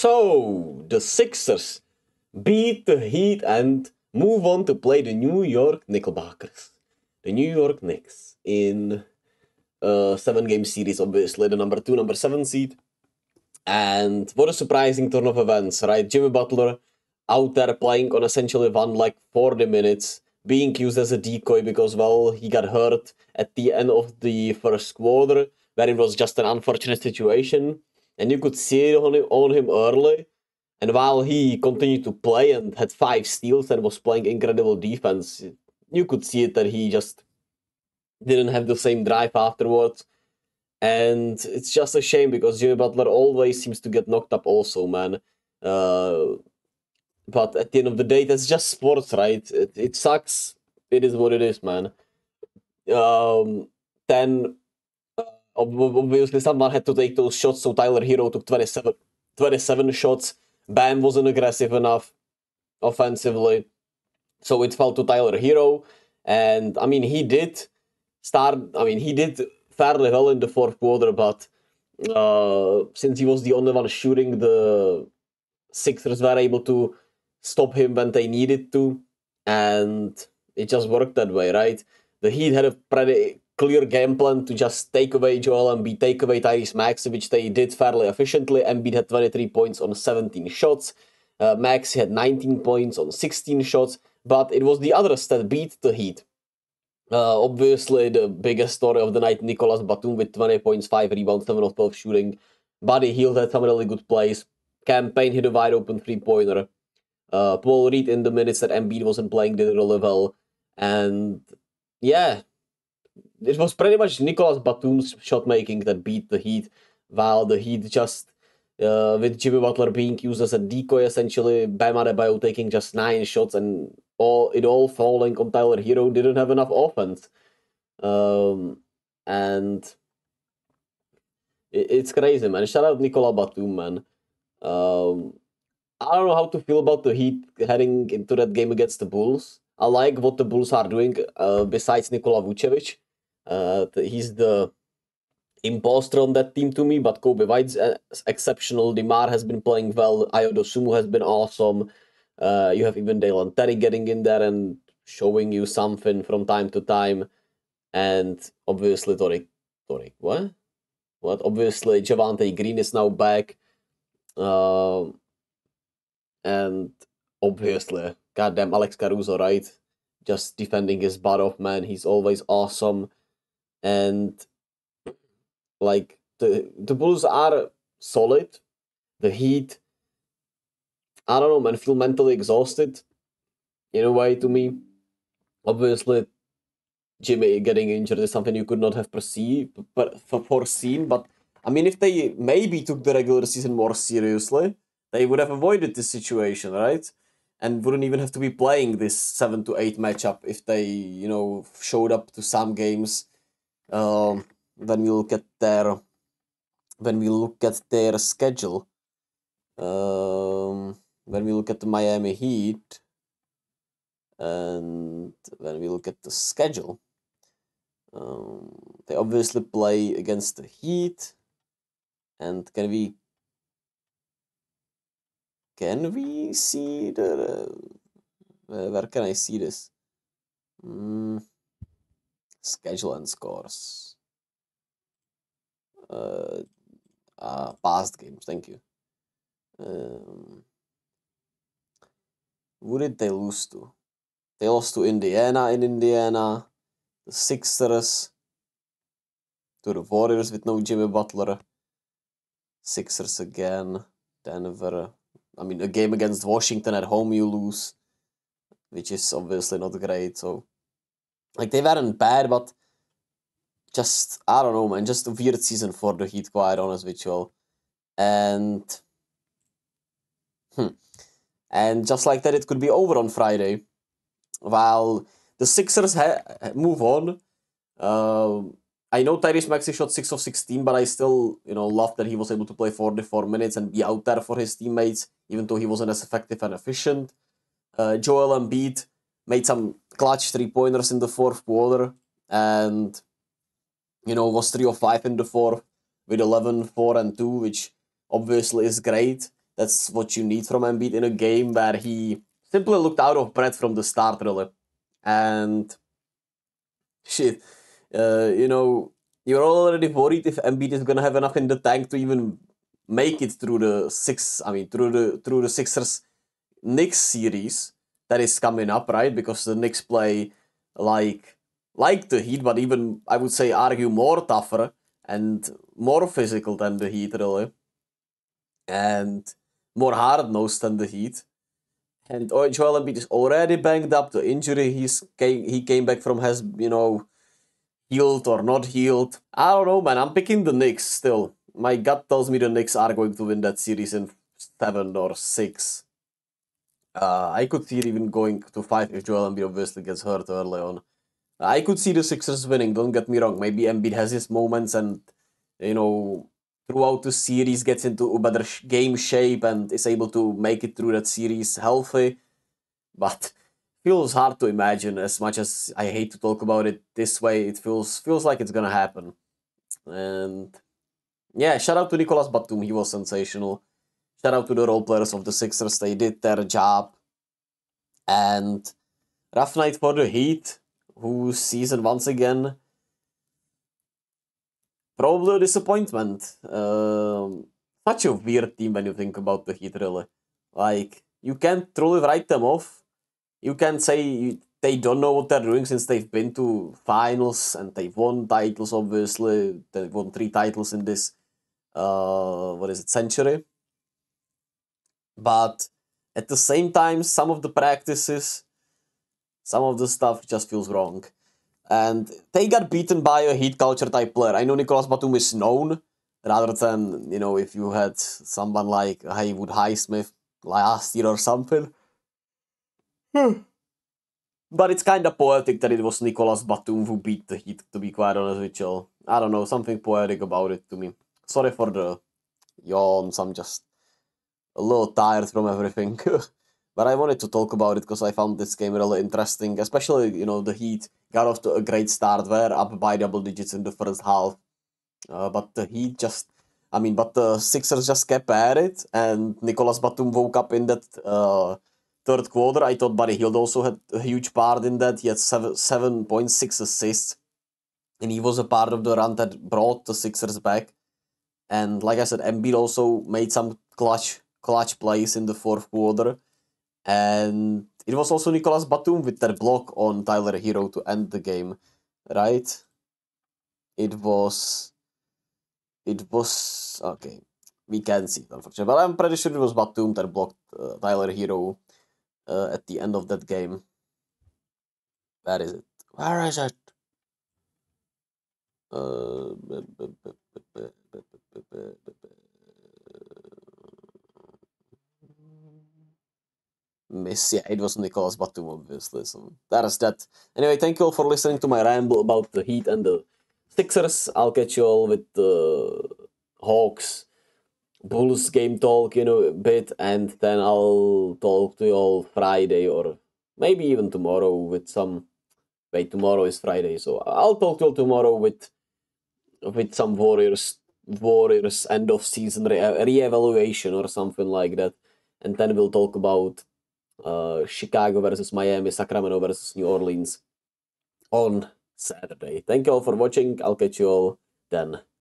So, the Sixers beat the Heat and move on to play the New York Knickerbockers. The New York Knicks in a 7-game series, obviously, the number 2, number 7 seed. And what a surprising turn of events, right? Jimmy Butler out there playing on essentially 40 minutes, being used as a decoy because, well, he got hurt at the end of the first quarter, where it was just an unfortunate situation. And you could see it on him early. And while he continued to play and had 5 steals and was playing incredible defense, you could see it that he just didn't have the same drive afterwards. And it's just a shame because Jimmy Butler always seems to get knocked up also, man. But at the end of the day, that's just sports, right? It sucks. It is what it is, man. Then, obviously, someone had to take those shots, so Tyler Hero took 27 shots. Bam wasn't aggressive enough offensively, so it fell to Tyler Hero. And, I mean, he did fairly well in the fourth quarter, but since he was the only one shooting, the Sixers were able to stop him when they needed to, and it just worked that way, right? The Heat had a pretty clear game plan to just take away Joel Embiid, take away Tyrese Maxey, which they did fairly efficiently. Embiid had 23 points on 17 shots. Maxey had 19 points on 16 shots, but it was the others that beat the Heat. Obviously, the biggest story of the night, Nicolas Batum with 20 points, 5 rebounds, 7 of 12 shooting. Buddy Hield had some really good plays. Campaign hit a wide open 3-pointer. Paul Reed in the minutes that Embiid wasn't playing did really well. And yeah, it was pretty much Nicolas Batum's shot making that beat the Heat, while the Heat just, with Jimmy Butler being used as a decoy essentially, Bam Adebayo taking just 9 shots and it all falling on Tyler Hero, didn't have enough offense. And it's crazy, man. Shout out Nicolas Batum, man. I don't know how to feel about the Heat heading into that game against the Bulls. I like what the Bulls are doing, besides Nikola Vucevic. He's the imposter on that team to me, but Kobe White's exceptional. DeMar has been playing well. Ayo Dosunmu has been awesome. You have even Dalen Terry getting in there and showing you something from time to time. And obviously, what? Obviously, Javante Green is now back. And obviously, goddamn Alex Caruso, right? Just defending his butt off, man. He's always awesome. And like the Bulls are solid. The Heat, I don't know, man, feel mentally exhausted in a way to me. Obviously, Jimmy getting injured is something you could not have foreseen. But I mean, if they maybe took the regular season more seriously, they would have avoided this situation, right? And wouldn't even have to be playing this 7 to 8 matchup if they, showed up to some games. When we look at their schedule, when we look at the Miami Heat, and when we look at the schedule, they obviously play against the Heat. And can we see the where can I see this? Schedule and scores. Past games, thank you. Who did they lose to? They lost to Indiana in Indiana, the Sixers, to the Warriors with no Jimmy Butler, Sixers again, Denver. I mean, a game against Washington at home you lose, which is obviously not great. So, like, they weren't bad, but just, I don't know, man, just a weird season for the Heat, quite honest with you. And just like that, it could be over on Friday. While the Sixers move on. I know Tyrese Maxey shot 6 of 16, but I still, love that he was able to play 44 minutes and be out there for his teammates, even though he wasn't as effective and efficient. Joel Embiid made some clutch 3-pointers in the fourth quarter and, was 3 of 5 in the fourth with 11, 4, and 2, which obviously is great. That's what you need from Embiid in a game where he simply looked out of breath from the start, really. And shit, you're already worried if Embiid is gonna have enough in the tank to even make it through through the Sixers Knicks series that is coming up, right? Because the Knicks play like the Heat, but even I would say argue more tougher and more physical than the Heat, really, and more hard-nosed than the Heat. And Joel Embiid is already banged up. The injury he came back from has healed or not healed. I don't know, man. I'm picking the Knicks still. My gut tells me the Knicks are going to win that series in 7 or 6. I could see it even going to 5 if Joel Embiid obviously gets hurt early on. I could see the Sixers winning, don't get me wrong. Maybe Embiid has his moments and, throughout the series gets into a better game shape and is able to make it through that series healthy. But feels hard to imagine. As much as I hate to talk about it this way, it feels like it's gonna happen. And yeah, shout out to Nicolas Batum. He was sensational. Shout out to the role players of the Sixers. They did their job. And rough night for the Heat, whose season once again probably a disappointment. Such a weird team when you think about the Heat, really. Like, you can't truly write them off. You can't say they don't know what they're doing since they've been to finals and they've won titles, obviously. They've won 3 titles in this, century. But at the same time, some of the practices, some of the stuff just feels wrong. And they got beaten by a Heat culture type player. I know Nicolas Batum is known, rather than, if you had someone like Haywood Highsmith last year or something. But it's kind of poetic that it was Nicolas Batum who beat the Heat, to be quite honest with you. I don't know, something poetic about it to me. Sorry for the yawns, I'm just a little tired from everything. But I wanted to talk about it because I found this game really interesting, especially, the Heat got off to a great start, were up by double digits in the first half. But the Heat but the Sixers just kept at it, and Nicolas Batum woke up in that third quarter. I thought Buddy Hield also had a huge part in that. He had 7.6 assists, and he was a part of the run that brought the Sixers back. And like I said, Embiid also made some clutch plays in the fourth quarter. And it was also Nicolas Batum with that block on Tyler Hero to end the game, right? It was okay. We can see it, unfortunately, but I'm pretty sure it was Batum that blocked Tyler Hero at the end of that game. Where is it? Where is it? Miss, yeah, it was Nicolas Batum, obviously. So that is that. Anyway, thank you all for listening to my ramble about the Heat and the Sixers. I'll catch you all with the Hawks Bulls game talk in a bit, and then I'll talk to you all Friday or maybe even tomorrow with some. Wait, tomorrow is Friday, so I'll talk to you all tomorrow with some Warriors end of season re-evaluation or something like that, and then we'll talk about Chicago versus Miami, Sacramento versus New Orleans on Saturday. Thank you all for watching. I'll catch you all then.